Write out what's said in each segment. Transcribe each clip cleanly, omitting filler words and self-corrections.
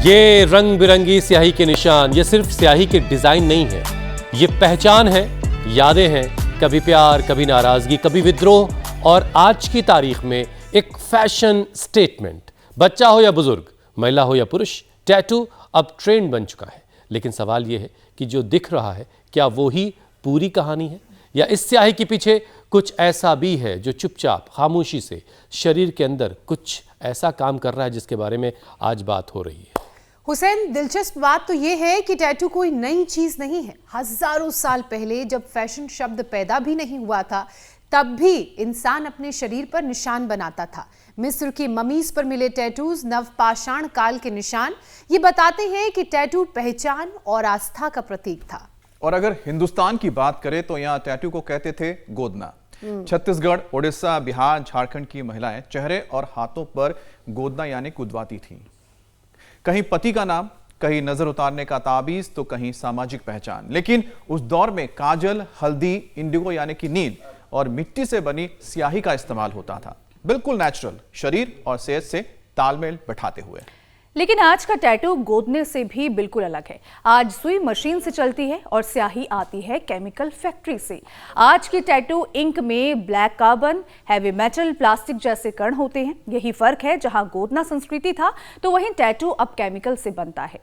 ये रंग बिरंगी स्याही के निशान, ये सिर्फ स्याही के डिजाइन नहीं है, ये पहचान है, यादें हैं, कभी प्यार, कभी नाराजगी, कभी विद्रोह और आज की तारीख में एक फैशन स्टेटमेंट। बच्चा हो या बुजुर्ग, महिला हो या पुरुष, टैटू अब ट्रेंड बन चुका है। लेकिन सवाल यह है कि जो दिख रहा है क्या वो ही पूरी कहानी है, या इस स्याही के पीछे कुछ ऐसा भी है जो चुपचाप खामोशी से शरीर के अंदर कुछ ऐसा काम कर रहा है जिसके बारे में आज बात हो रही है। हुसैन, दिलचस्प बात तो यह है कि टैटू कोई नई चीज नहीं है। हजारों साल पहले जब फैशन शब्द पैदा भी नहीं हुआ था, तब भी इंसान अपने शरीर पर निशान बनाता था। मिस्र की ममीज पर मिले टैटूज नवपाषाण काल के निशान ये बताते हैं कि टैटू पहचान और आस्था का प्रतीक था। और अगर हिंदुस्तान की बात करें तो यहाँ टैटू को कहते थे गोदना। छत्तीसगढ़, उड़ीसा, बिहार, झारखंड की महिलाएं चेहरे और हाथों पर गोदना यानी कुदवाती थीं। कहीं पति का नाम, कहीं नजर उतारने का ताबीज, तो कहीं सामाजिक पहचान। लेकिन उस दौर में काजल, हल्दी, इंडिगो यानी कि नील और मिट्टी से बनी स्याही का इस्तेमाल होता था, बिल्कुल नेचुरल, शरीर और सेहत से तालमेल बैठाते हुए। लेकिन आज का टैटू गोदने से भी बिल्कुल अलग है। आज सुई मशीन से चलती है और स्याही आती है केमिकल फैक्ट्री से। आज की टैटू इंक में black carbon, heavy metal, plastic जैसे कण होते हैं। यही फर्क है, जहां गोदना संस्कृति था तो वहीं टैटू अब केमिकल से बनता है।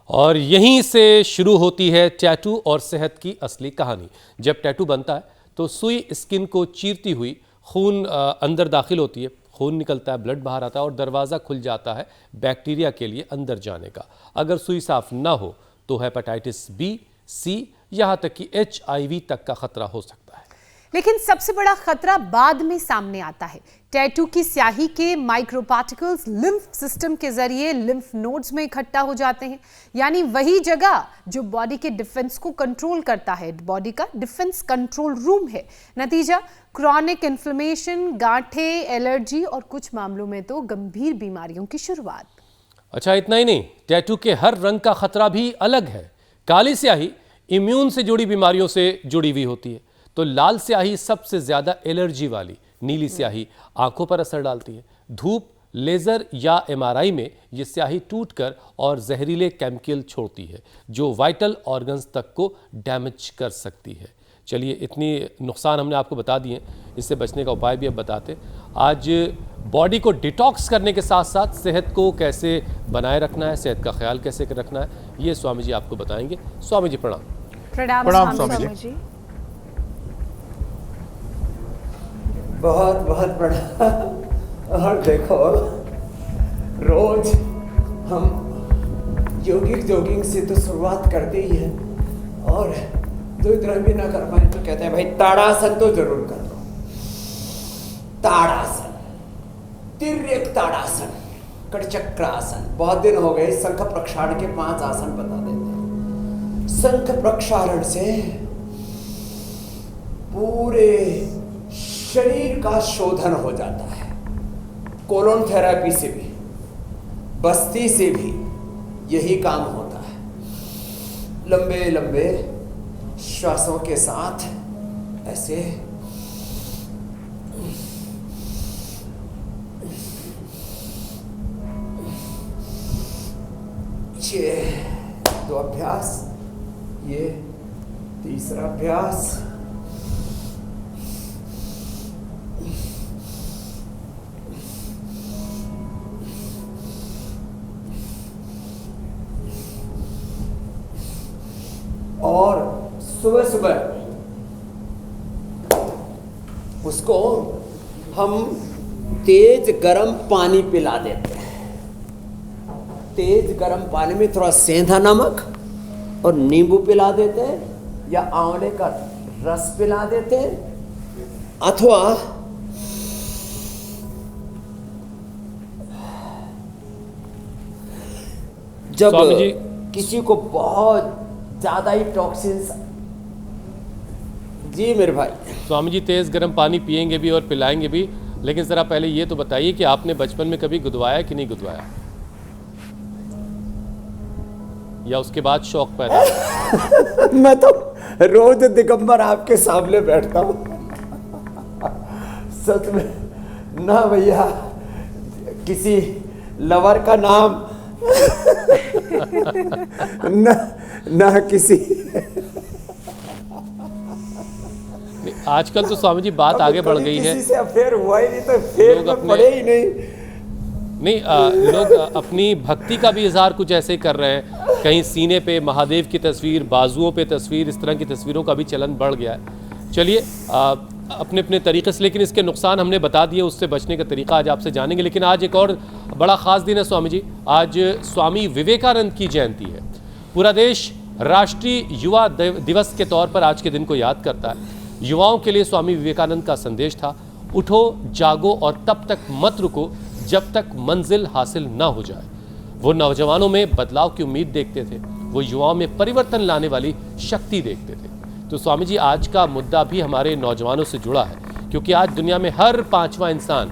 और यहीं से शुरू होती है टैटू और सेहत की असली कहानी। जब टैटू बनता है तो सुई स्किन को चीरती हुई खून अंदर दाखिल होती है, खून निकलता है, ब्लड बाहर आता है और दरवाज़ा खुल जाता है बैक्टीरिया के लिए अंदर जाने का। अगर सुई साफ ना हो तो हेपेटाइटिस बी, सी, यहाँ तक कि HIV तक का खतरा हो सकता है। लेकिन सबसे बड़ा खतरा बाद में सामने आता है। टैटू की स्याही के माइक्रोपार्टिकल्स लिम्फ सिस्टम के जरिए लिम्फ नोड्स में इकट्ठा हो जाते हैं, यानी वही जगह जो बॉडी के डिफेंस को कंट्रोल करता है। बॉडी का डिफेंस कंट्रोल रूम है। नतीजा क्रॉनिक इन्फ्लेमेशन, गांठें, एलर्जी और कुछ मामलों में तो गंभीर बीमारियों की शुरुआत। अच्छा, इतना ही नहीं, टैटू के हर रंग का खतरा भी अलग है। काली स्याही इम्यून से जुड़ी बीमारियों से जुड़ी हुई होती है, तो लाल स्याही सबसे ज्यादा एलर्जी वाली, नीली स्याही आंखों पर असर डालती है। धूप, लेजर या MRI में ये स्याही टूटकर और जहरीले केमिकल छोड़ती है जो वाइटल ऑर्गन्स तक को डैमेज कर सकती है। चलिए, इतनी नुकसान हमने आपको बता दिए, इससे बचने का उपाय भी अब बताते। आज बॉडी को डिटॉक्स करने के साथ साथ सेहत को कैसे बनाए रखना है, सेहत का ख्याल कैसे रखना है, ये स्वामी जी आपको बताएंगे। स्वामी जी प्रणाम। प्रणाम स्वामी जी। बहुत बहुत प्रणाम। और देखो, रोज हम जोगिंग से तो शुरुआत करते ही है, और 2 भी ना कर पाए तो कहते हैं भाई ताड़ासन तो जरूर कर लो। ताड़ासन, तिर्यक ताड़ासन, कटचक्रासन। बहुत दिन हो गए, शंख प्रक्षालन के 5 आसन बता देते हैं। शंख प्रक्षालन से पूरे शरीर का शोधन हो जाता है। कोलोन थेरेपी से भी, बस्ती से भी यही काम होता है। लंबे लंबे श्वासों के साथ ऐसे ये 2 अभ्यास, ये तीसरा अभ्यास। और सुबह सुबह उसको हम तेज गरम पानी पिला देते हैं। तेज गरम पानी में थोड़ा सेंधा नमक और नींबू पिला देते हैं, या आंवले का रस पिला देते हैं, अथवा जब किसी को बहुत ज्यादा ही टॉक्सिन्स। जी मेरे भाई। स्वामी जी, तेज गर्म पानी पिएंगे भी और पिलाएंगे भी, लेकिन जरा पहले ये तो बताइए कि आपने बचपन में कभी गुदवाया कि नहीं गुदवाया, या उसके बाद शौक पैदा हुआ? मैं तो रोज दिगंबर आपके सामने बैठता हूँ। सच में ना भैया, किसी लवर का नाम न किसी। नहीं, आजकल तो स्वामी जी बात आगे बढ़ गई है, किसी से अफेयर हुआ ही नहीं तो फेर लोग में अपने- पड़े ही नहीं। नहीं लोग अपनी भक्ति का भी इजहार कुछ ऐसे ही कर रहे हैं, कहीं सीने पे महादेव की तस्वीर, बाजुओं पे तस्वीर, इस तरह की तस्वीरों का भी चलन बढ़ गया है। चलिए अपने अपने तरीके से, लेकिन इसके नुकसान हमने बता दिए, उससे बचने का तरीका आज आपसे जानेंगे। लेकिन आज एक और बड़ा ख़ास दिन है स्वामी जी, आज स्वामी विवेकानंद की जयंती है। पूरा देश राष्ट्रीय युवा दिवस के तौर पर आज के दिन को याद करता है। युवाओं के लिए स्वामी विवेकानंद का संदेश था, उठो जागो और तब तक मत रुको जब तक मंजिल हासिल ना हो जाए। वो नौजवानों में बदलाव की उम्मीद देखते थे, वो युवाओं में परिवर्तन लाने वाली शक्ति देखते थे। तो स्वामी जी आज का मुद्दा भी हमारे नौजवानों से जुड़ा है, क्योंकि आज दुनिया में हर 5वां इंसान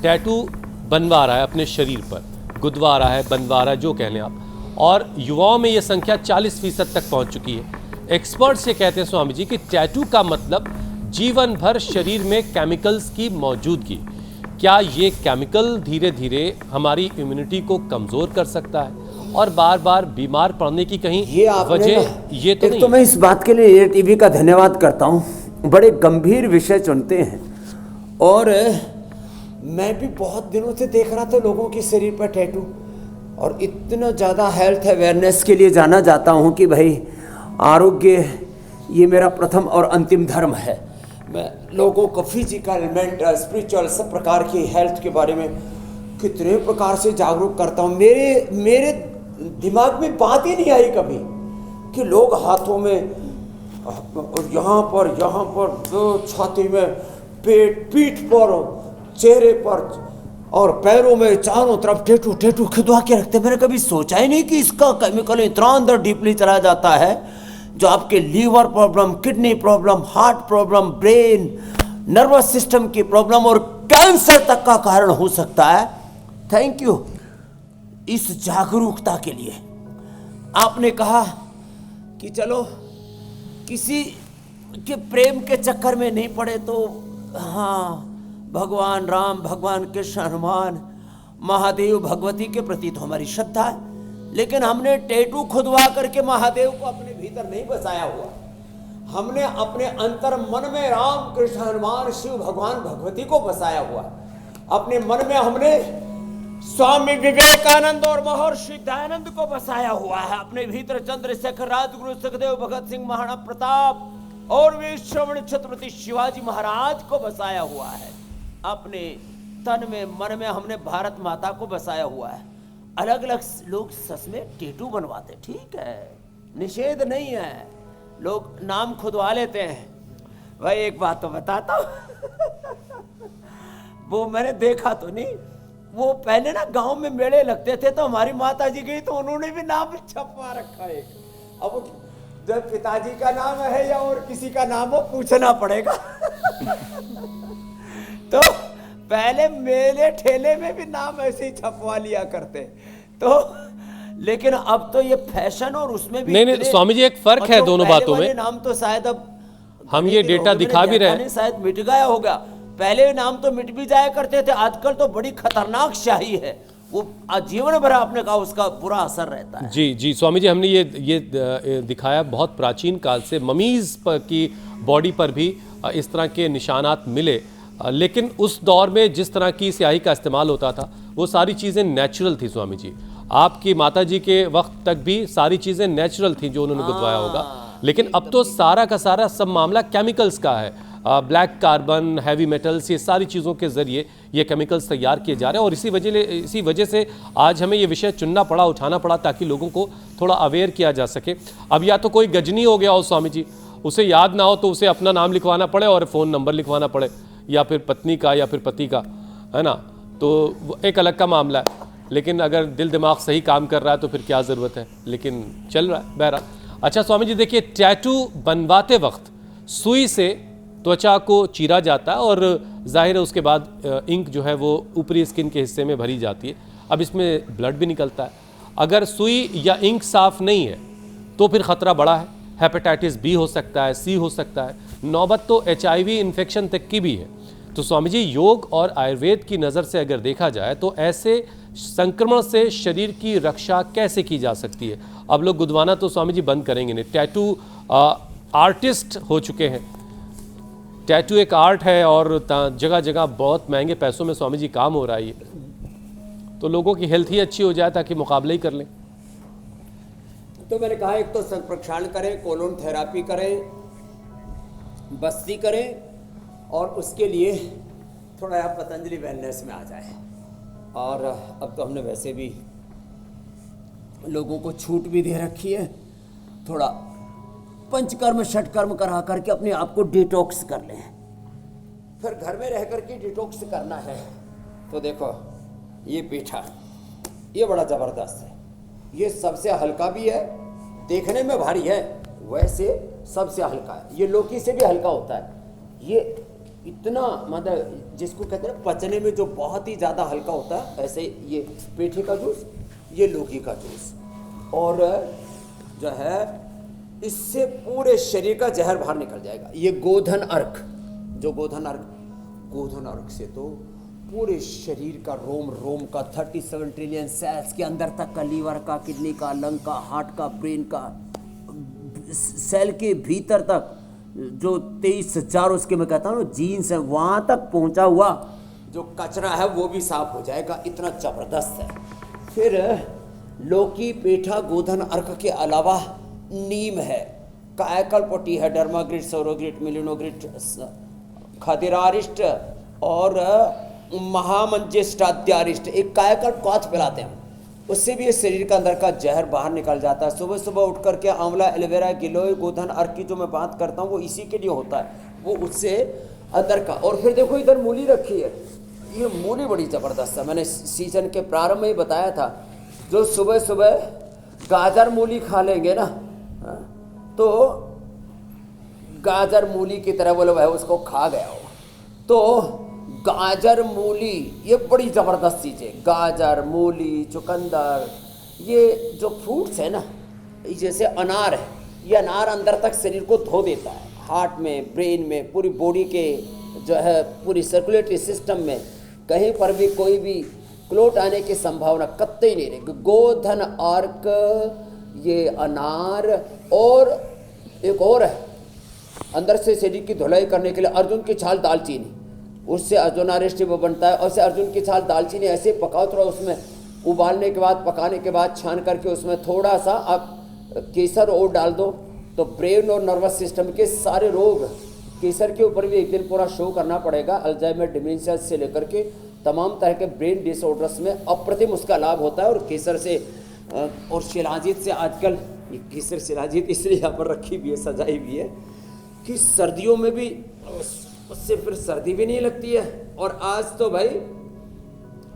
टैटू बनवा रहा है अपने शरीर पर, गुदवा रहा है, बनवा रहा है, जो कह लें आप। और युवाओं में ये संख्या 40% तक पहुंच चुकी है। एक्सपर्ट्स ये कहते हैं स्वामी जी कि टैटू का मतलब जीवन भर शरीर में केमिकल्स की मौजूदगी। क्या ये केमिकल धीरे धीरे हमारी इम्यूनिटी को कमज़ोर कर सकता है और बार बार बीमार पड़ने की कहीं ये आपने वजह ना- ये तो एक नहीं तो मैं इस बात के लिए ये टीवी का धन्यवाद करता हूँ, बड़े गंभीर विषय चुनते हैं। और मैं भी बहुत दिनों से देख रहा था लोगों के शरीर पर टैटू, और इतना ज़्यादा हेल्थ अवेयरनेस के लिए जाना जाता हूँ कि भाई आरोग्य ये मेरा प्रथम और अंतिम धर्म है। मैं लोगों को फिजिकल, मेंटल, स्पिरिचुअल सब प्रकार की हेल्थ के बारे में कितने प्रकार से जागरूक करता हूँ। मेरे दिमाग में बात ही नहीं आई कभी कि लोग हाथों में यहाँ पर छाती में, पीठ पर, चेहरे पर और पैरों में चारों तरफ टैटू टैटू खिदवा के रखते। मैंने कभी सोचा ही नहीं कि इसका केमिकल इतना अंदर डीपली चला जाता है जो आपके liver problem, kidney problem, heart problem, brain, nervous system की प्रॉब्लम और कैंसर तक का कारण हो सकता है। थैंक यू इस जागरूकता के लिए। आपने कहा कि चलो किसी के प्रेम के चक्कर में नहीं पड़े तो हाँ, भगवान राम, भगवान कृष्ण, हनुमान, महादेव, भगवती के प्रति तो हमारी श्रद्धा है, लेकिन हमने टैटू खुदवा करके महादेव को अपने भीतर नहीं बसाया हुआ। हमने अपने अंतर मन में राम, कृष्ण, हनुमान, शिव, भगवान, भगवती को बसाया हुआ। अपने मन में हमने स्वामी विवेकानंद और महर्षि दयानंद को बसाया हुआ है। अपने भीतर चंद्रशेखर, राजगुरु, सुखदेव, भगत सिंह, महाराणा प्रताप और वीर श्रवण छत्रपति शिवाजी महाराज को बसाया हुआ है। अपने तन में, मन में हमने भारत माता को बसाया हुआ है। अलग अलग लोग सच में टैटू बनवाते, ठीक है, निषेध नहीं है, लोग नाम खुदवा लेते हैं। भाई एक बात तो बताता हूं वो मैंने देखा तो नहीं, वो पहले ना गांव में मेले लगते थे तो हमारी माता जी गई तो उन्होंने भी नाम छपवा रखा है। अब जब पिताजी का नाम है या और किसी का नाम हो पूछना पड़ेगा तो पहले मेले ठेले में भी नाम ऐसे ही छपवा लिया करते तो, लेकिन अब तो ये फैशन और उसमें भी नहीं स्वामी जी, एक फर्क है दोनों बातों में। नाम तो शायद अब हम ये डेटा दिखा भी रहे हैं, शायद मिट गया होगा। पहले नाम तो मिट भी जाया करते थे, आजकल तो बड़ी खतरनाक शाही है, वो जीवन भर आपने कहा उसका बुरा असर रहता है। जी स्वामी जी, हमने ये दिखाया बहुत प्राचीन काल से ममीज की बॉडी पर भी इस तरह के निशानात मिले, लेकिन उस दौर में जिस तरह की स्याही का इस्तेमाल होता था वो सारी चीज़ें नेचुरल थी। स्वामी जी, आपकी माता जी के वक्त तक भी सारी चीज़ें नेचुरल थी जो उन्होंने गुदवाया होगा, लेकिन अब तो सारा का सारा सब मामला केमिकल्स का है। ब्लैक कार्बन, हैवी मेटल्स, ये सारी चीज़ों के ज़रिए ये केमिकल्स तैयार किए जा रहे हैं और इसी वजह से आज हमें ये विषय चुनना पड़ा, उठाना पड़ा, ताकि लोगों को थोड़ा अवेयर किया जा सके। अब या तो कोई गजनी हो गया हो स्वामी जी, उसे याद ना हो तो उसे अपना नाम लिखवाना पड़े और फ़ोन नंबर लिखवाना पड़े, या फिर पत्नी का या फिर पति का, है ना, तो एक अलग का मामला है। लेकिन अगर दिल दिमाग सही काम कर रहा है तो फिर क्या ज़रूरत है, लेकिन चल रहा है बहरहाल। अच्छा स्वामी जी, देखिए, टैटू बनवाते वक्त सुई से त्वचा को चीरा जाता है और जाहिर है उसके बाद इंक जो है वो ऊपरी स्किन के हिस्से में भरी जाती है। अब इसमें ब्लड भी निकलता है। अगर सुई या इंक साफ नहीं है तो फिर ख़तरा बड़ा है, हेपेटाइटिस बी हो सकता है, सी हो सकता है, नौबत तो HIV इन्फेक्शन तक की भी है। तो स्वामी जी, योग और आयुर्वेद की नज़र से अगर देखा जाए तो ऐसे संक्रमण से शरीर की रक्षा कैसे की जा सकती है। अब लोग गुदवाना तो स्वामी जी बंद करेंगे नहीं, टैटू आर्टिस्ट हो चुके हैं। टैटू एक आर्ट है और जगह जगह बहुत महंगे पैसों में स्वामी जी काम हो रहा है, तो लोगों की हेल्थ ही अच्छी हो जाए ताकि मुकाबले ही कर लें। तो मैंने कहा एक तो संप्रक्षालन करें, कोलोन थेरापी करें, बस्ती करें, और उसके लिए थोड़ा आप पतंजलि वेलनेस में आ जाए। और अब तो हमने वैसे भी लोगों को छूट भी दे रखी है, थोड़ा पंचकर्म षटकर्म करा करके अपने आप को डिटॉक्स कर लें। फिर घर में रह करके डिटॉक्स करना है तो देखो ये पीठा, ये बड़ा ज़बरदस्त है, ये सबसे हल्का भी है, देखने में भारी है, वैसे सबसे हल्का है। ये लौकी से भी हल्का होता है। ये इतना मतलब जिसको कहते हैं पचने में जो बहुत ही ज़्यादा हल्का होता है, ऐसे ये पेठे का जूस, ये लौकी का जूस, और जो है इससे पूरे शरीर का जहर बाहर निकल जाएगा। ये गोधन अर्क, जो गोधन अर्क से तो पूरे शरीर का रोम रोम का 37 ट्रिलियन सेल्स के अंदर तक का, लीवर का, किडनी का, लंग का, हार्ट का, ब्रेन का, सेल के भीतर तक जो 23,000 उसके मैं कहता हूँ जीन्स है, वहाँ तक पहुँचा हुआ जो कचरा है वो भी साफ हो जाएगा। इतना ज़बरदस्त है। फिर लौकी, पेठा, गोधन अर्क के अलावा नीम है, कायकल्पटी है, डर्माग्रिट, सौरोग्रिट, मिलिनोग्रिट, खदिरारिष्ट और महामंजिष्टाद्यारिष्ट, एक कायकल्प क्वाथ पिलाते हैं, उससे भी इस शरीर का अंदर का जहर बाहर निकल जाता है। सुबह सुबह उठ करके आंवला, एलोवेरा, गिलोय, गोधन अर्क की जो मैं बात करता हूँ वो इसी के लिए होता है, वो उससे अंदर का। और फिर देखो इधर मूली रखी है, ये मूली बड़ी ज़बरदस्त है। मैंने सीजन के प्रारंभ में ही बताया था, जो सुबह सुबह गाजर मूली खा लेंगे ना, तो गाजर मूली की तरह बोले भाई उसको खा गया हो, तो गाजर मूली ये बड़ी ज़बरदस्त चीज़ है। गाजर, मूली, चुकंदर, ये जो फ्रूट्स है ना, जैसे अनार है, ये अनार अंदर तक शरीर को धो देता है, हार्ट में, ब्रेन में, पूरी बॉडी के जो है पूरी सर्कुलेटरी सिस्टम में कहीं पर भी कोई भी क्लोट आने की संभावना कतई नहीं रहेगी। गोधन अर्क, ये अनार, और एक और है अंदर से शरीर की धुलाई करने के लिए अर्जुन की छाल, दालचीनी, उससे अर्जुनारिष्ट वो बनता है। और से अर्जुन की छाल, दालचीनी ऐसे पकाओ, थोड़ा उसमें उबालने के बाद, पकाने के बाद छान करके उसमें थोड़ा सा आप केसर और डाल दो, तो ब्रेन और नर्वस सिस्टम के सारे रोग, केसर के ऊपर भी एक दिन पूरा शो करना पड़ेगा, अल्जाइमर, डिमेंशिया से लेकर के तमाम तरह के ब्रेन डिसऑर्डर्स में अप्रतिम उसका लाभ होता है। और केसर से और शिलाजीत से, आजकल ये केसर शिलाजीत इसलिए यहाँ पर रखी भी है, सजाई भी है कि सर्दियों में भी उससे फिर सर्दी भी नहीं लगती है। और आज तो भाई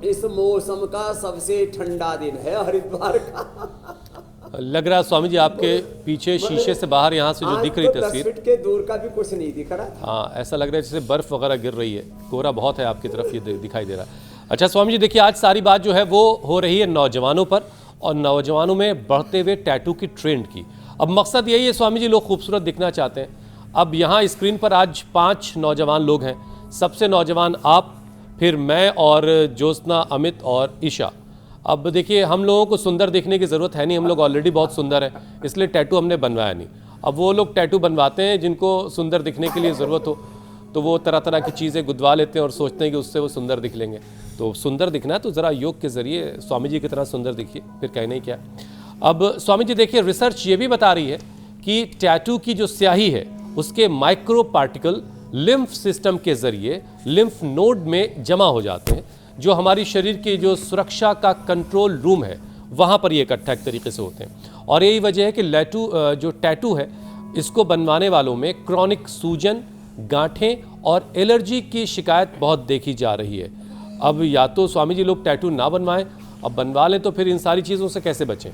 इस मौसम का सबसे ठंडा दिन है हरिद्वार का। लग रहा है स्वामी जी आपके पीछे शीशे से बाहर यहाँ से जो दिख रही तस्वीर, 10 फीट के दूर का भी कुछ नहीं दिख रहा था। हाँ, ऐसा लग रहा है जैसे बर्फ वगैरह गिर रही है, कोहरा बहुत है आपकी तरफ, ये दिखाई दे रहा है। अच्छा स्वामी जी देखिए, आज सारी बात जो है वो हो रही है नौजवानों पर और नौजवानों में बढ़ते हुए टैटू की ट्रेंड की। अब मकसद यही है स्वामी जी, लोग खूबसूरत दिखना चाहते हैं। अब यहाँ स्क्रीन पर आज 5 नौजवान लोग हैं, सबसे नौजवान आप, फिर मैं और ज्योत्सना, अमित और ईशा। अब देखिए, हम लोगों को सुंदर दिखने की ज़रूरत है नहीं, हम लोग ऑलरेडी बहुत सुंदर हैं, इसलिए टैटू हमने बनवाया नहीं। अब वो लोग टैटू बनवाते हैं जिनको सुंदर दिखने के लिए ज़रूरत हो, तो वो तरह तरह की चीज़ें गुदवा लेते हैं और सोचते हैं कि उससे वो सुंदर दिख लेंगे। तो सुंदर दिखना है तो ज़रा योग के ज़रिए स्वामी जी की तरह सुंदर दिखिए, फिर कहना ही क्या। अब स्वामी जी देखिए, रिसर्च ये भी बता रही है कि टैटू की जो स्याही है उसके माइक्रो पार्टिकल लिम्फ सिस्टम के ज़रिए लिम्फ नोड में जमा हो जाते हैं, जो हमारी शरीर की जो सुरक्षा का कंट्रोल रूम है वहाँ पर ये इकट्ठा एक तरीके से होते हैं। और यही वजह है कि जो टैटू है इसको बनवाने वालों में क्रॉनिक सूजन, गांठें और एलर्जी की शिकायत बहुत देखी जा रही है। अब या तो स्वामी जी लोग टैटू ना बनवाएं, अब बनवा लें तो फिर इन सारी चीज़ों से कैसे बचें।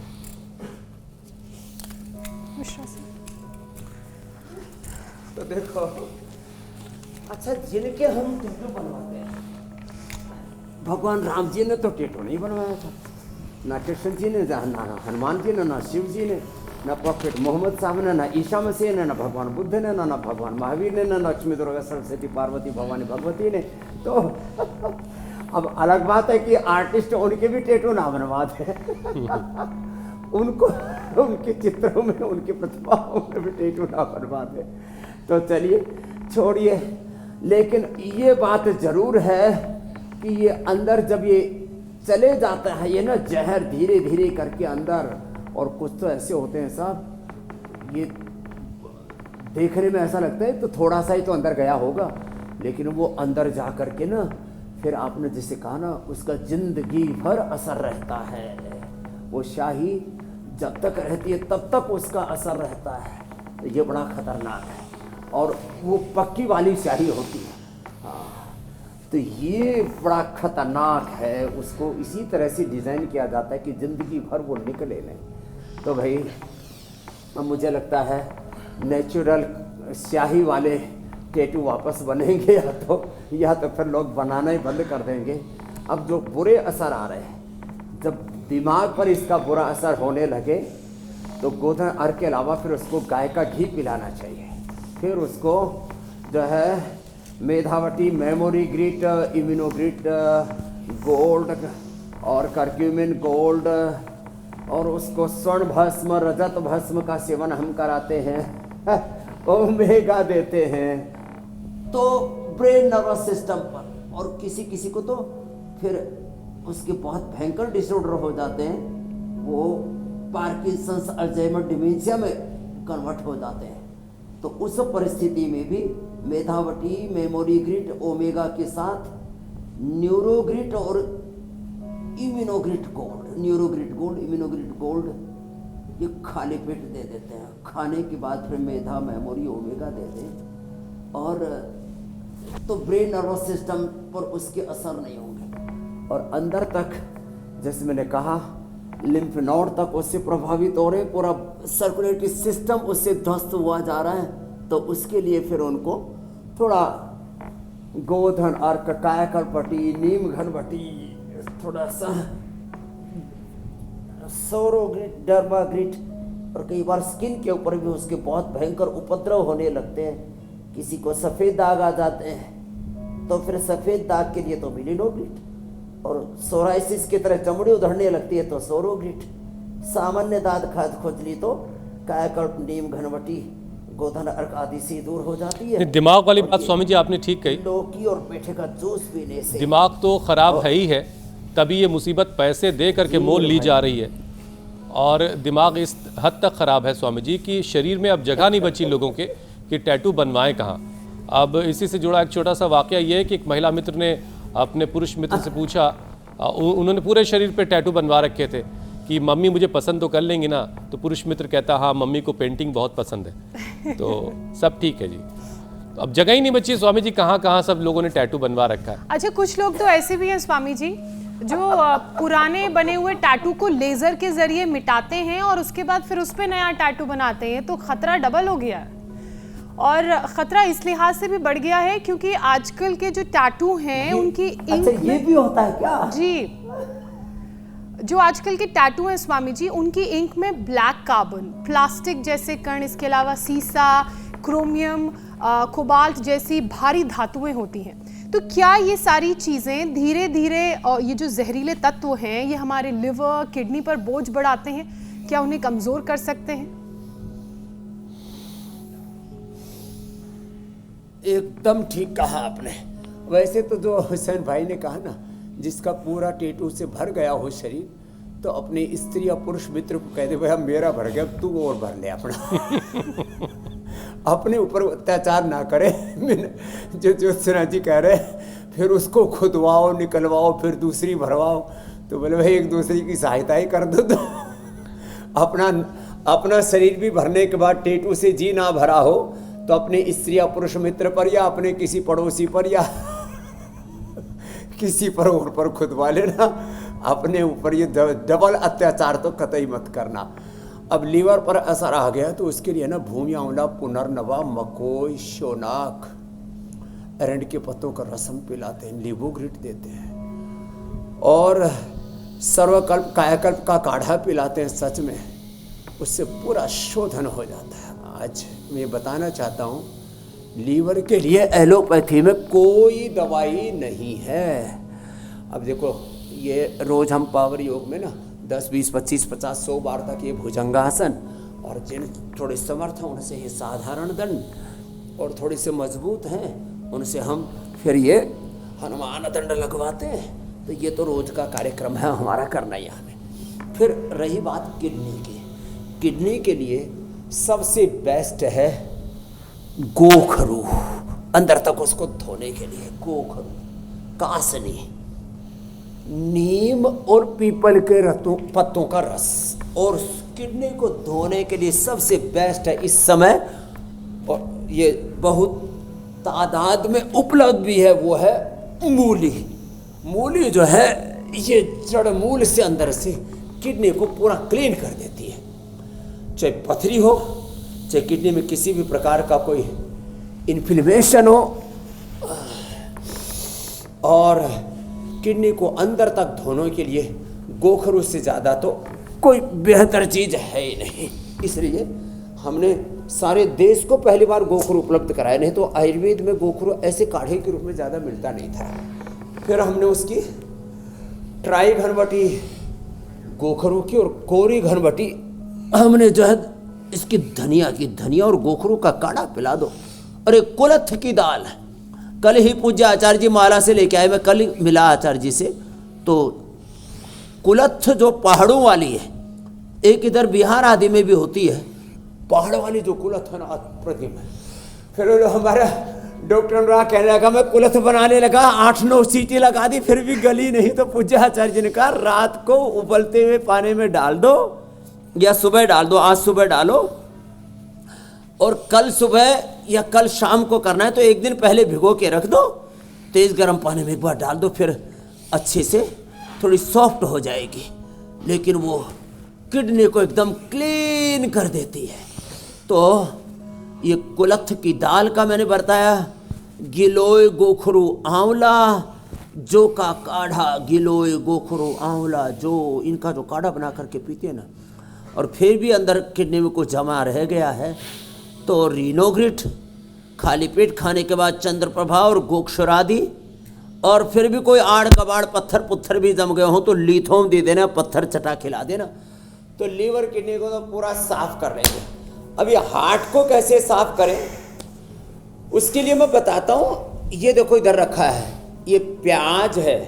तो देखो, अच्छा जिनके हम टैटू बनवाते हैं, भगवान राम जी ने तो टैटू नहीं बनवाया था, ना कृष्ण जी ने, ना हनुमान जी ने, ना शिव जी ने, ना प्रॉफेट मोहम्मद साहब ने, ना ईसा मसीह ने, ना भगवान बुद्ध ने, ना भगवान महावीर ने, ना लक्ष्मी, दुर्गा, सरस्वती, पार्वती, भवानी, भगवती ने। तो अब अलग बात है कि आर्टिस्ट उनके भी टैटू ना बनवा दे उनको उनके चित्रों में उनकी प्रतिभाओं में भी टैटू ना बनवा दे। तो चलिए छोड़िए, लेकिन ये बात जरूर है कि ये अंदर जब ये चले जाता है ये ना जहर धीरे धीरे करके अंदर, और कुछ तो ऐसे होते हैं साहब ये देखने में ऐसा लगता है तो थोड़ा सा ही तो अंदर गया होगा, लेकिन वो अंदर जा करके ना फिर आपने जैसे कहा ना उसका जिंदगी भर असर रहता है। वो स्याही जब तक रहती है तब तक उसका असर रहता है। तो ये बड़ा खतरनाक है और वो पक्की वाली स्याही होती है। तो ये बड़ा खतरनाक है, उसको इसी तरह से डिज़ाइन किया जाता है कि ज़िंदगी भर वो निकले नहीं। तो भाई अब मुझे लगता है नेचुरल स्याही वाले टैटू वापस बनेंगे या तो फिर लोग बनाना ही बंद कर देंगे। अब जो बुरे असर आ रहे हैं, जब दिमाग पर इसका बुरा असर होने लगे तो गोधन अर्घ के अलावा फिर उसको गाय का घी पिलाना चाहिए। फिर उसको जो है मेधावटी, मेमोरी ग्रिट, इम्यूनोग्रिट गोल्ड और करक्यूमिन गोल्ड और उसको स्वर्ण भस्म, रजत भस्म का सेवन हम कराते हैं, ओमेगा देते हैं तो ब्रेन नर्वस सिस्टम पर, और किसी किसी को तो फिर उसके बहुत भयंकर डिसऑर्डर हो जाते हैं, वो पार्किंसंस, अल्जाइमर, डिमेंशिया में कन्वर्ट हो जाते हैं। तो उस परिस्थिति में भी मेधावटी, मेमोरी ग्रिट, ओमेगा के साथ न्यूरोग्रिट और Immunogrit Gold, Neurogrit Gold, Immunogrit Gold ये खाली पेट दे देते हैं। खाने के बाद फिर मेधा, मेमोरी, ओमेगा दे दें और तो ब्रेन नर्वस सिस्टम पर उसके असर नहीं होंगे और अंदर तक जैसे मैंने कहा लिम्फ नोड तक उससे प्रभावित हो रहे, पूरा सर्कुलेटरी सिस्टम उससे ध्वस्त हुआ जा रहा है। तो उसके लिए फिर उनको थोड़ा गोधन अर्क, कायाकल्पटी, नीम घनवटी, थोड़ा सा सौरोग्रिट, डर्माग्रिट और कई बार स्किन के ऊपर भी उसके बहुत भयंकर उपद्रव होने लगते हैं। किसी को सफ़ेद दाग आ जाते हैं तो फिर सफ़ेद दाग के लिए तो मिलिनोग्रिट और सोराइसिस की तरह चमड़ी उधड़ने लगती है तो सोरोग्रिट, सामान्य दांत खाद खुजली तो कायाकल्प, नीम घनवटी, गोधन अर्क आदि से दूर हो जाती है। दिमाग वाली बात स्वामी जी आपने ठीक कही, लौकी और पेठे का जूस पीने से दिमाग तो खराब है ही है, तभी ये मुसीबत पैसे दे करके मोल ली जा रही है। और दिमाग इस हद तक ख़राब है स्वामी जी कि शरीर में अब जगह नहीं बची लोगों के कि टैटू बनवाएं कहाँ। अब इसी से जुड़ा एक छोटा सा वाक़या ये है कि एक महिला मित्र ने अपने पुरुष मित्र से पूछा, उन्होंने पूरे शरीर पे टैटू बनवा रखे थे कि मम्मी मुझे पसंद तो कर लेंगी ना, तो पुरुष मित्र कहता हाँ मम्मी को पेंटिंग बहुत पसंद है। तो सब ठीक है जी, तो अब जगह ही नहीं बची स्वामी जी, कहाँ कहाँ सब लोगों ने टैटू बनवा रखा है। अच्छा, कुछ लोग तो ऐसे भी हैं स्वामी जी जो पुराने बने हुए टैटू को लेजर के जरिए मिटाते हैं और उसके बाद फिर उस पर नया टैटू बनाते हैं, तो खतरा डबल हो गया है। और खतरा इस लिहाज से भी बढ़ गया है क्योंकि आजकल के जो टैटू हैं उनकी इंक अच्छा ये भी होता है क्या? जी, जो आजकल के टैटू हैं स्वामी जी उनकी इंक में ब्लैक कार्बन, प्लास्टिक जैसे कण, इसके अलावा सीसा, क्रोमियम, कोबाल्ट जैसी भारी धातुएं होती हैं। तो क्या ये सारी चीज़ें धीरे धीरे ये जो जहरीले तत्व हैं ये हमारे लिवर, किडनी पर बोझ बढ़ाते हैं? क्या उन्हें कमज़ोर कर सकते हैं? एकदम ठीक कहा आपने। वैसे तो जो हुसैन भाई ने कहा ना, जिसका पूरा टैटू से भर गया हो शरीर, तो अपने स्त्री या पुरुष मित्र को कह दे भैया मेरा भर गया, तू और भर ले अपना। अपने ऊपर अत्याचार ना करे। जो ज्योत्सना जी कह रहे फिर उसको खुदवाओ, निकलवाओ, फिर दूसरी भरवाओ, तो बोले भाई एक दूसरे की सहायता ही कर दो। तो अपना शरीर भी भरने के बाद टैटू से जी ना भरा हो तो अपने स्त्री या पुरुष मित्र पर या अपने किसी पड़ोसी पर या किसी पर और पर खुदवा लेना। अपने ऊपर ये डबल अत्याचार तो कतई मत करना। अब लीवर पर असर आ गया तो उसके लिए ना भूमि आंवला, पुनर्नवा, मकोई, शोनाक, एरंड के पत्तों का रसम पिलाते हैं, लीबोग्रिट देते हैं और सर्वकल्प, कायाकल्प का काढ़ा पिलाते हैं। सच में उससे पूरा शोधन हो जाता है। आज मैं बताना चाहता हूँ लीवर के लिए एलोपैथी में कोई दवाई नहीं है। अब देखो ये रोज़ हम पावर योग में ना 10, 20, 25, 50, 100 बार तक ये भुजंगासन, और जिन थोड़े समर्थ हैं उनसे ये साधारण दंड, और थोड़े से मजबूत हैं उनसे हम फिर ये हनुमान दंड लगवाते हैं। तो ये तो रोज़ का कार्यक्रम है हमारा करना यहाँ में। फिर रही बात किडनी की, किडनी के लिए सबसे बेस्ट है गोखरू, अंदर तक उसको धोने के लिए गोखरू, कासनी, नीम और पीपल के पत्तों का रस, और किडनी को धोने के लिए सबसे बेस्ट है इस समय, और ये बहुत तादाद में उपलब्ध भी है, वो है मूली। मूली जो है ये जड़ मूल से अंदर से किडनी को पूरा क्लीन कर देती है। चाहे पथरी हो, चाहे किडनी में किसी भी प्रकार का कोई इन्फ्लेमेशन हो, और किडनी को अंदर तक धोने के लिए गोखरू से ज़्यादा तो कोई बेहतर चीज़ है ही नहीं। इसलिए हमने सारे देश को पहली बार गोखरू उपलब्ध कराया, नहीं तो आयुर्वेद में गोखरू ऐसे काढ़े के रूप में ज़्यादा मिलता नहीं था। फिर हमने उसकी ट्राई घनवटी गोखरू की, और कोरी घनवटी हमने जो है इसकी धनिया की, धनिया और गोखरू का काढ़ा पिला दो। और एक कुलथ की दाल, कल ही पूज्य आचार्य जी माला से लेके आए, मैं कल मिला आचार्य जी से, तो कुलथ जो पहाड़ों वाली है, एक इधर बिहार आदि में भी होती है, पहाड़ वाली जो कुलथ है ना अप्रतिम है। फिर हमारा डॉक्टर अनुराग कहने लगा, मैं कुलथ बनाने लगा, 8-9 सीटी लगा दी, फिर भी गली नहीं। तो पूज्य आचार्य जी ने कहा रात को उबलते हुए पानी में डाल दो, या सुबह डाल दो, आज सुबह डालो, और कल सुबह या कल शाम को करना है तो एक दिन पहले भिगो के रख दो, तेज़ गर्म पानी में एक बार डाल दो, फिर अच्छे से थोड़ी सॉफ्ट हो जाएगी। लेकिन वो किडनी को एकदम क्लीन कर देती है। तो ये कुलथ की दाल का मैंने बताया, गिलोय गोखरू आंवला, जो का काढ़ा, गिलोय गोखरू आंवला, जो इनका जो काढ़ा बना करके पीते हैं ना, और फिर भी अंदर किडनी में कुछ जमा रह गया है तो रीनोग्रिट, खाली पेट खाने के बाद चंद्रप्रभा और गोक्षरादि, और फिर भी कोई आड़ कबाड़ पत्थर पुत्थर भी जम गए हों तो लीथोम दे देना, पत्थर चटा खिला देना, तो लीवर किडनी को तो पूरा साफ कर लेंगे। अब ये हार्ट को कैसे साफ करें उसके लिए मैं बताता हूँ। ये देखो इधर रखा है, ये प्याज है,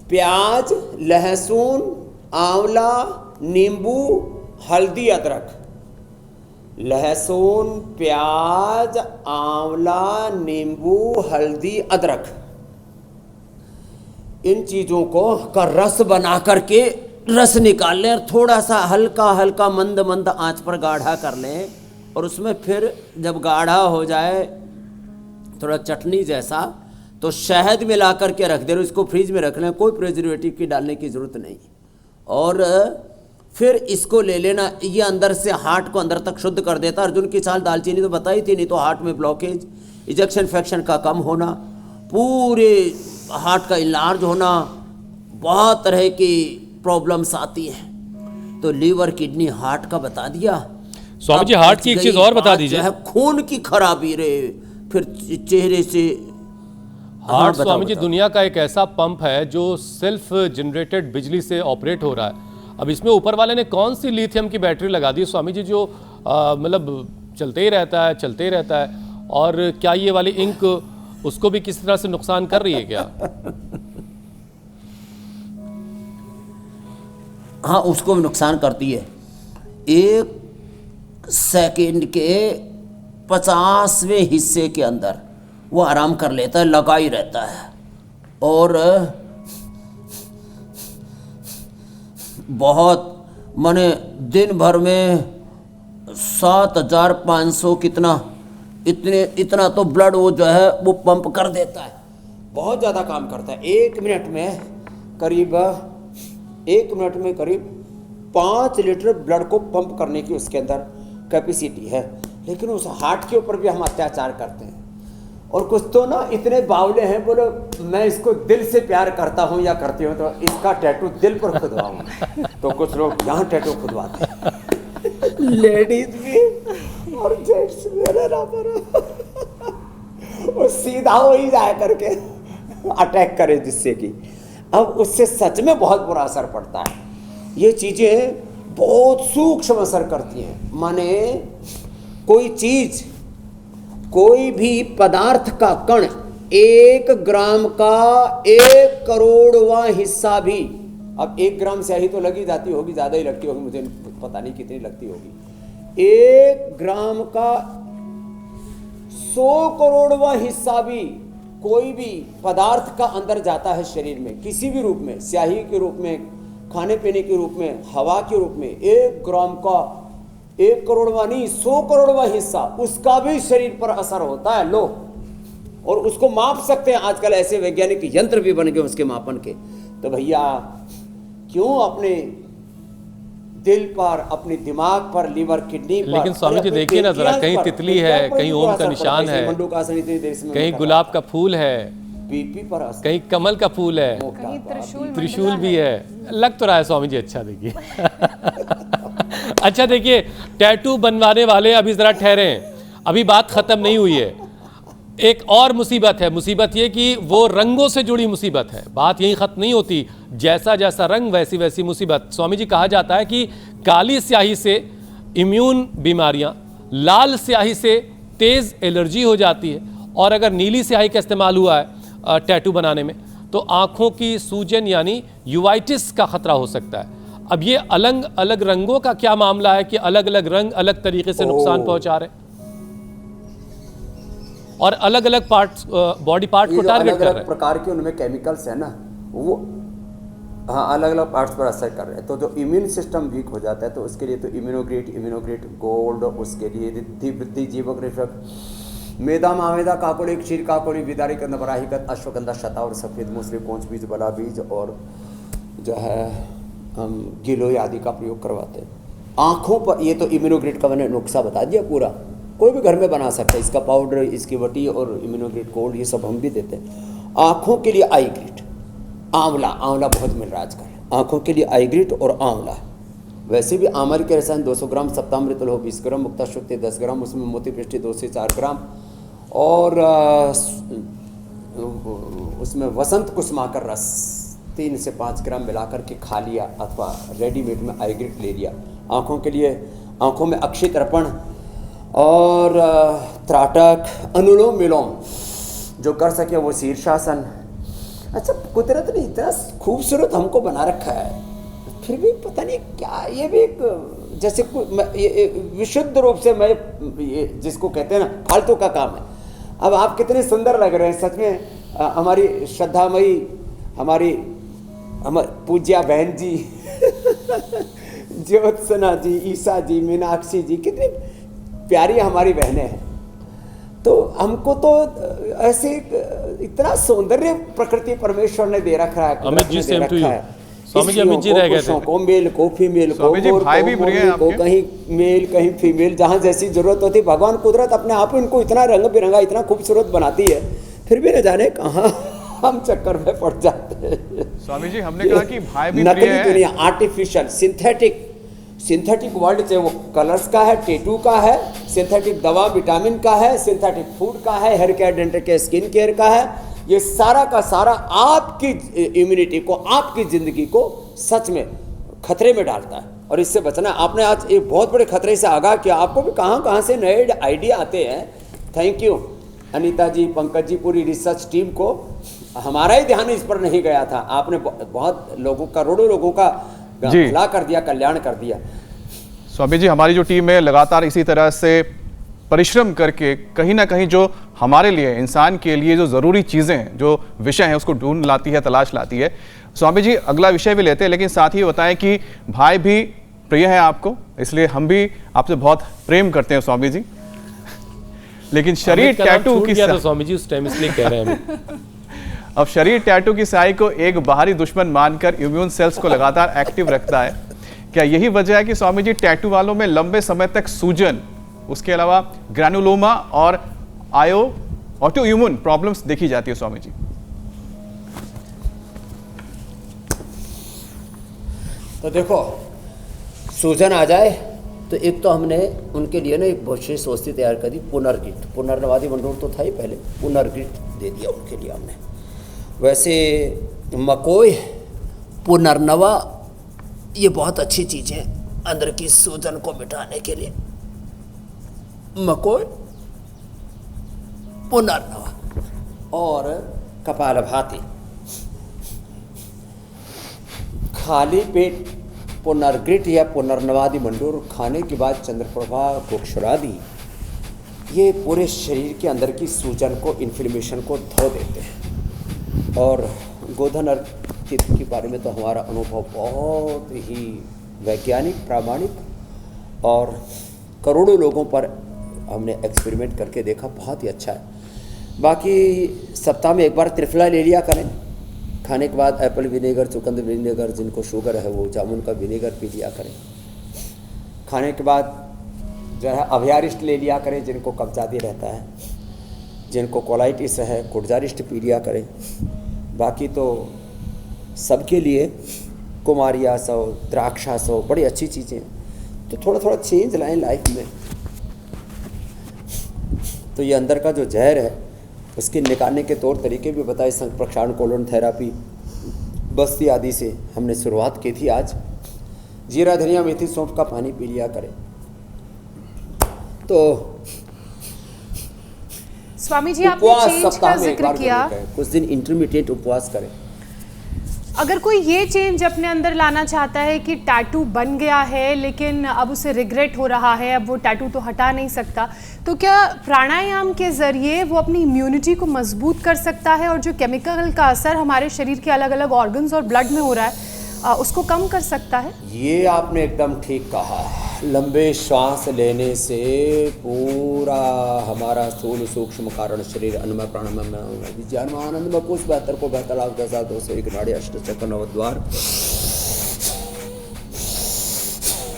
प्याज, लहसुन, आंवला, नींबू, हल्दी, अदरक, लहसुन, प्याज, आंवला, नींबू, हल्दी, अदरक, इन चीज़ों को का रस बना करके रस निकाल लें, और थोड़ा सा हल्का हल्का मंद मंद आंच पर गाढ़ा कर लें, और उसमें फिर जब गाढ़ा हो जाए थोड़ा चटनी जैसा, तो शहद मिला करके रख दें, इसको फ्रिज में रख लें, कोई प्रिजर्वेटिव की डालने की ज़रूरत नहीं। और फिर इसको ले लेना, ये अंदर से हार्ट को अंदर तक शुद्ध कर देता। अर्जुन की छाल दालचीनी तो बताई थी, नहीं तो हार्ट में ब्लॉकेज, इजेक्शन फ्रैक्शन का कम होना, पूरे हार्ट का इलाज होना, बहुत तरह की प्रॉब्लम्स आती हैं। तो लीवर, किडनी, हार्ट का बता दिया। स्वामी जी हार्ट की एक चीज और बता दीजिए, है खून की खराबी रे, फिर चेहरे से हार्ट स्वामी जी दुनिया का एक ऐसा पंप है जो सेल्फ जनरेटेड बिजली से ऑपरेट हो रहा है। अब इसमें ऊपर वाले ने कौन सी लिथियम की बैटरी लगा दी स्वामी जी, जो मतलब चलते ही रहता है, चलते ही रहता है, और क्या ये वाली इंक उसको भी किसी तरह से नुकसान कर रही है क्या? हाँ, उसको भी नुकसान करती है। 1 सेकंड के 50वें हिस्से के अंदर वो आराम कर लेता है, लगा ही रहता है, और बहुत माने दिन भर में 7500 कितना इतना तो ब्लड वो जो है वो पंप कर देता है। बहुत ज़्यादा काम करता है। 1 मिनट में करीब 5 लीटर ब्लड को पंप करने की उसके अंदर कैपेसिटी है। लेकिन उस हार्ट के ऊपर भी हम अत्याचार करते हैं, और कुछ तो ना इतने बावले हैं, बोलो मैं इसको दिल से प्यार करता हूँ या करती हूँ तो इसका टैटू दिल पर खुदवाऊँ। तो कुछ लोग यहाँ टैटू खुदवाते हैं, लेडीज भी और जेंट्स भी बराबर, और सीधा हो ही जाए करके अटैक करे, जिससे कि अब उससे सच में बहुत बुरा असर पड़ता है। ये चीज़ें बहुत सूक्ष्म असर करती हैं। माने कोई चीज़, कोई भी पदार्थ का कण 1 ग्राम का 1 करोड़वां हिस्सा भी, अब 1 ग्राम स्याही तो लगी जाती होगी, ज़्यादा ही लगती होगी, मुझे पता नहीं कितनी लगती होगी। 1 ग्राम का 100 करोड़वां हिस्सा भी कोई भी पदार्थ का अंदर जाता है शरीर में, किसी भी रूप में, स्याही के रूप में, खाने पीने के रूप में, हवा के रूप में, 1 ग्राम का 1 करोड़वां नहीं 100 करोड़वां हिस्सा, उसका भी शरीर पर असर होता है। लो, और उसको माप सकते हैं। आजकल ऐसे वैज्ञानिक यंत्र भी बन गए उसके मापन के। तो भैया क्यों अपने दिल पर, अपने दिमाग पर, लीवर, किडनी पर, लेकिन स्वामी जी देखिए ना जरा, कहीं तितली है, कहीं ओम का निशान है, कहीं गुलाब का फूल है, बीपी पर असर, कहीं कमल का फूल है, कहीं त्रिशूल भी है। लग तो रहा है स्वामी जी अच्छा। देखिए अच्छा देखिए, टैटू बनवाने वाले अभी जरा ठहरे हैं, अभी बात खत्म नहीं हुई है। एक और मुसीबत है, मुसीबत ये कि वो रंगों से जुड़ी मुसीबत है। बात यहीं खत्म नहीं होती, जैसा जैसा रंग वैसी वैसी मुसीबत। स्वामी जी कहा जाता है कि काली स्याही से इम्यून बीमारियां, लाल स्याही से तेज़ एलर्जी हो जाती है, और अगर नीली स्याही का इस्तेमाल हुआ है टैटू बनाने में तो आँखों की सूजन यानी यूवाइटिस का खतरा हो सकता है। अब ये अलग अलग रंगों का क्या मामला है कि अलग अलग रंग अलग तरीके से नुकसान पहुंचा रहे हैं और अलग अलग पार्ट्स, बॉडी पार्ट को टारगेट कर रहे हैं। प्रकार के उनमें केमिकल्स है ना, वो हाँ अलग अलग पार्ट्स पर असर कर रहे हैं। तो जो इम्यून सिस्टम वीक हो जाता है तो उसके लिए तो इम्यूनोग्रेट गोल्ड, उसके लिए रिद्धि वृद्धि जीवक रेशक, मेदा मावेदा काकोड़ी क्षीर काकोड़ी विदारी कंद बराहिकत अश्वगंधा शता और सफ़ेद मूसली कोंच बीज बला बीज और जो है हम गिलोय आदि का प्रयोग करवाते हैं आँखों पर। ये तो इम्यूनोग्रेट का मैंने नुस्खा बता दिया पूरा, कोई भी घर में बना सकता है। इसका पाउडर, इसकी वटी और इम्यूनोग्रेट गोल्ड ये सब हम भी देते हैं। आँखों के लिए आई ग्रिट, आंवला, आंवला बहुत मिल रहा है आजकल। आँखों के लिए आई ग्रिट और आंवला। वैसे भी आमल के रसायन 200 ग्राम, सप्तामृत लोह 20 ग्राम, मुक्ता शुक्ति 10 ग्राम, उसमें मोती पृष्टि 2 से 4 ग्राम और उसमें वसंत कुसुमाकर रस 3 से 5 ग्राम मिलाकर के खा लिया अथवा रेडीमेड में आई ग्रिट ले लिया। आँखों के लिए, आँखों में अक्षय तर्पण और त्राटक, अनुलोम विलोम जो कर सके वो शीर्षासन। अच्छा, कुदरत ने इतना खूबसूरत हमको बना रखा है, फिर भी पता नहीं क्या, ये भी एक जैसे विशुद्ध रूप से मैं ये जिसको कहते हैं ना फालतू का काम है। अब आप कितने सुंदर लग रहे हैं सच में। हमारी श्रद्धामयी, हमारी पूज्या बहन जी ज्योत्सना जी, ईसा जी, मीनाक्षी जी, कितनी प्यारी हमारी बहनें हैं। तो हमको तो ऐसे इतना सौंदर्य प्रकृति परमेश्वर ने दे रखा है। Amit ji, same to you. Swami ji Amit ji रह गए थे। को मेल को फीमेल को, भाई भी बुरे हैं आपके। कहीं मेल कहीं फीमेल, जहाँ जैसी जरूरत होती। भगवान कुदरत अपने आप इनको इतना रंग बिरंगा, इतना खूबसूरत बनाती है, फिर भी न जाने कहाँ हम चक्कर में पड़ जाते हैं। स्वामी जी हमने कहा कि भाई भी नकली दुनिया, आर्टिफिशियल, सिंथेटिक वर्ल्ड, चाहे वो कलर्स का है, टेटू का है, सिंथेटिक दवा विटामिन का है, सिंथेटिक फूड का है, hair care, dental care, skin care का है। ये सारा का सारा आपकी इम्यूनिटी को, आपकी ज़िंदगी को सच में खतरे में डालता है और इससे बचना। आपने आज एक बहुत बड़े खतरे से आगाह किया। आपको भी कहाँ से नए आइडिया आते हैं। थैंक यू अनीता जी, पंकज जी, पूरी रिसर्च टीम को। हमारा ही ध्यान इस पर नहीं गया था। आपने बहुत लोगों, करोड़ों लोगों का भला कर दिया, कल्याण कर दिया। स्वामी जी हमारी जो टीम है लगातार इसी तरह से परिश्रम करके कहीं ना कहीं जो हमारे लिए, इंसान के लिए जो ज़रूरी चीज़ें हैं, जो विषय हैं, उसको ढूंढ लाती है, तलाश लाती है। स्वामी जी अगला विषय भी लेते हैं, लेकिन साथ ही बताएं कि भाई भी प्रिय है आपको, इसलिए हम भी आपसे बहुत प्रेम करते हैं स्वामी जी। लेकिन शरीर टैटू की स्वामी जी उस टाइम इसलिए कह रहे हैं अब शरीर टैटू की स्याही को एक बाहरी दुश्मन मानकर इम्यून सेल्स को लगातार एक्टिव रखता है। क्या यही वजह है कि स्वामी जी टैटू वालों में लंबे समय तक सूजन, उसके अलावा ग्रैनुलोमा और ऑटोइम्यून प्रॉब्लम्स देखी जाती है स्वामी जी? तो देखो, सूजन आ जाए तो एक तो हमने उनके लिए ना एक विशेष औषधि तैयार कर दी, पुनर्गिट। पुनर्नवादी मंडूर तो था ही पहले, पुनर्गिट दे दिया उनके लिए हमने। वैसे मकोई, पुनर्नवा ये बहुत अच्छी चीज़ है अंदर की सूजन को मिटाने के लिए। मकोई, पुनर्नवा और कपालभाति। खाली पेट पुनर्गृत या पुनर्नवादि मंडूर खाने के बाद चंद्रप्रभा गोक्षरादि ये पूरे शरीर के अंदर की सूजन को, इन्फ्लेमेशन को धो देते हैं। और गोधन अर्क तिथि के बारे में तो हमारा अनुभव बहुत ही वैज्ञानिक, प्रामाणिक और करोड़ों लोगों पर हमने एक्सपेरिमेंट करके देखा, बहुत ही अच्छा है। बाकी सप्ताह में एक बार त्रिफला ले लिया करें। खाने के बाद एप्पल विनेगर, चुकंदर विनेगर, जिनको शुगर है वो जामुन का विनेगर पी लिया करें। खाने के बाद जो है अभयारिष्ट ले लिया करें, जिनको कब्जादी रहता है। जिनको कोलाइटिस है, कुर्जारिष्ट पी लिया करें। बाकी तो सबके लिए कुमारियास हो, द्राक्षास हो, बड़ी अच्छी चीज़ें। तो थोड़ा थोड़ा चेंज लाएं लाइफ में। तो ये अंदर का जो जहर है उसके निकालने के तौर तरीके भी बताए। संप्रक्षारण, कोलन थेरापी, बस्ती आदि से हमने शुरुआत की थी। आज जीरा, धनिया, मेथी, सौंफ का पानी पी लिया करें। तो स्वामी जी, आपने चेंज का जिक्र किया, कुछ दिन इंटरमीडिएट उपवास करें। अगर कोई ये चेंज अपने अंदर लाना चाहता है कि टैटू बन गया है लेकिन अब उसे रिग्रेट हो रहा है, अब वो टैटू तो हटा नहीं सकता, तो क्या प्राणायाम के ज़रिए वो अपनी इम्यूनिटी को मजबूत कर सकता है और जो केमिकल का असर हमारे शरीर के अलग अलग ऑर्गन्स और ब्लड में हो रहा है उसको कम कर सकता है? ये आपने एकदम ठीक कहा। लंबे श्वास लेने से पूरा हमारा स्थूल सूक्ष्म कारण शरीर, अन्नमय, प्राणमय, विज्ञान, आनंदमय, कोश, 72 को 72,10,201 नाड़ी, अष्टचक्र, नवद्वार,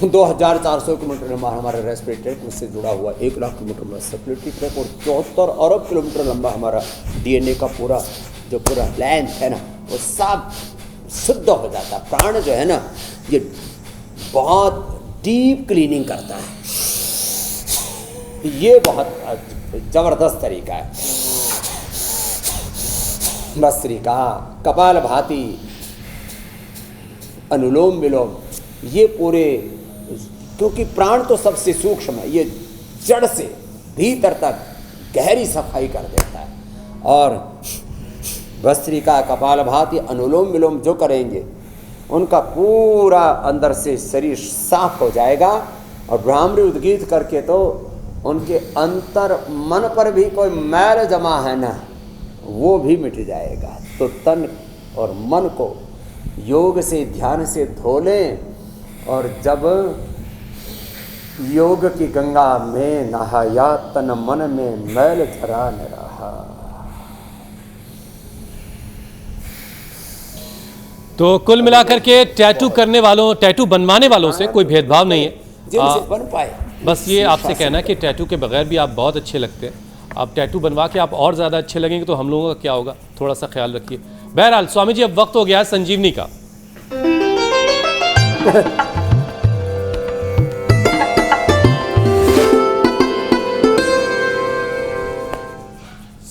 2,400 किलोमीटर लंबा हमारा रेस्पिरेटरी ट्रैक्ट उससे जुड़ा हुआ, 1 लाख किलोमीटर लंबा सर्कुलेटरी ट्रैक्ट और 74 अरब किलोमीटर लंबा हमारा डीएनए का पूरा जो पूरा लेंथ है ना, वो सब शुद्ध हो जाता है। प्राण जो है ना, ये बहुत डीप क्लीनिंग करता है। ये बहुत जबरदस्त तरीका है। भस्त्रिका, कपालभाति, अनुलोम विलोम, ये पूरे, क्योंकि प्राण तो सबसे सूक्ष्म है, ये जड़ से भीतर तक गहरी सफाई कर देता है। और भस्त्रिका, कपालभाति, अनुलोम विलोम जो करेंगे उनका पूरा अंदर से शरीर साफ हो जाएगा। और ब्राह्मणी उद्गीत करके तो उनके अंतर मन पर भी कोई मैल जमा है ना, वो भी मिट जाएगा। तो तन और मन को योग से, ध्यान से धो लें। और जब योग की गंगा में नहाया, तन मन में मैल झरा न रहा। तो कुल मिलाकर के टैटू करने वालों, टैटू बनवाने वालों से कोई भेदभाव नहीं है, जिनसे बन पाए। बस ये आपसे कहना है कि टैटू के बगैर भी आप बहुत अच्छे लगते हैं। आप टैटू बनवा के आप और ज़्यादा अच्छे लगेंगे तो हम लोगों का क्या होगा, थोड़ा सा ख्याल रखिए। बहरहाल स्वामी जी, अब वक्त हो गया है संजीवनी का।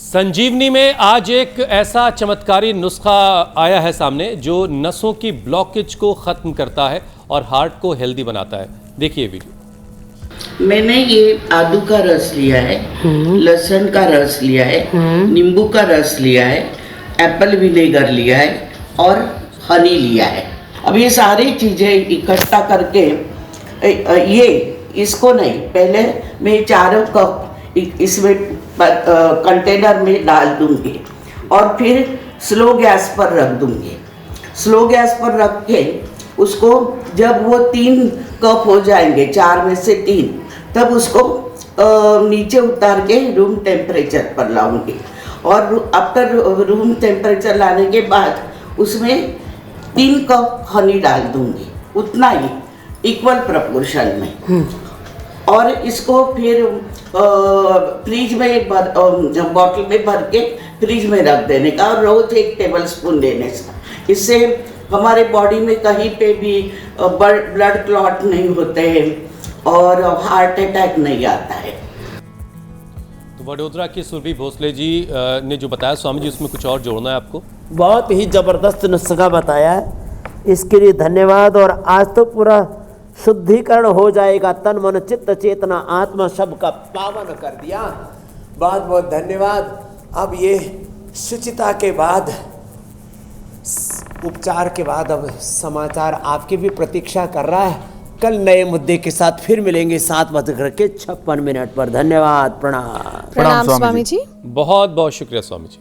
संजीवनी में आज एक ऐसा चमत्कारी नुस्खा आया है सामने जो नसों की ब्लॉकेज को ख़त्म करता है और हार्ट को हेल्दी बनाता है। देखिए वीडियो। मैंने ये आदू का रस लिया है, लहसुन का रस लिया है, नींबू का रस लिया है, एप्पल विनेगर लिया है और हनी लिया है। अब ये सारी चीज़ें इकट्ठा करके ये इसको नहीं, पहले मैं चारों कप इसमें कंटेनर में डाल दूंगी और फिर स्लो गैस पर रख दूंगी। स्लो गैस पर रख के उसको जब वो 3 कप हो जाएंगे, 4 में से 3, तब उसको नीचे उतार के रूम टेम्परेचर पर लाऊंगी। और आफ्टर रूम टेम्परेचर लाने के बाद उसमें 3 कप हनी डाल दूंगी, उतना ही इक्वल प्रपोर्शन में। और इसको फिर फ्रिज में बॉटल में भर के फ्रिज में रख देने का और रोज 1 टेबल स्पून लेने से, इससे हमारे बॉडी में कहीं पे भी ब्लड क्लॉट नहीं होते हैं और हार्ट अटैक नहीं आता है। तो वडोदरा की सुरभि भोसले जी ने जो बताया स्वामी जी, उसमें कुछ और जोड़ना है आपको? बहुत ही ज़बरदस्त नुस्खा बताया है, इसके लिए धन्यवाद। और आज तो पूरा शुद्धिकरण हो जाएगा, तन मन चित्त चेतना आत्मा सबका पावन कर दिया। बहुत बहुत धन्यवाद। अब ये शुचिता के बाद, उपचार के बाद, अब समाचार आपकी भी प्रतीक्षा कर रहा है। कल नए मुद्दे के साथ फिर मिलेंगे 7:56 पर। धन्यवाद। प्रणाम। प्रणाम स्वामी जी। बहुत बहुत शुक्रिया स्वामी जी।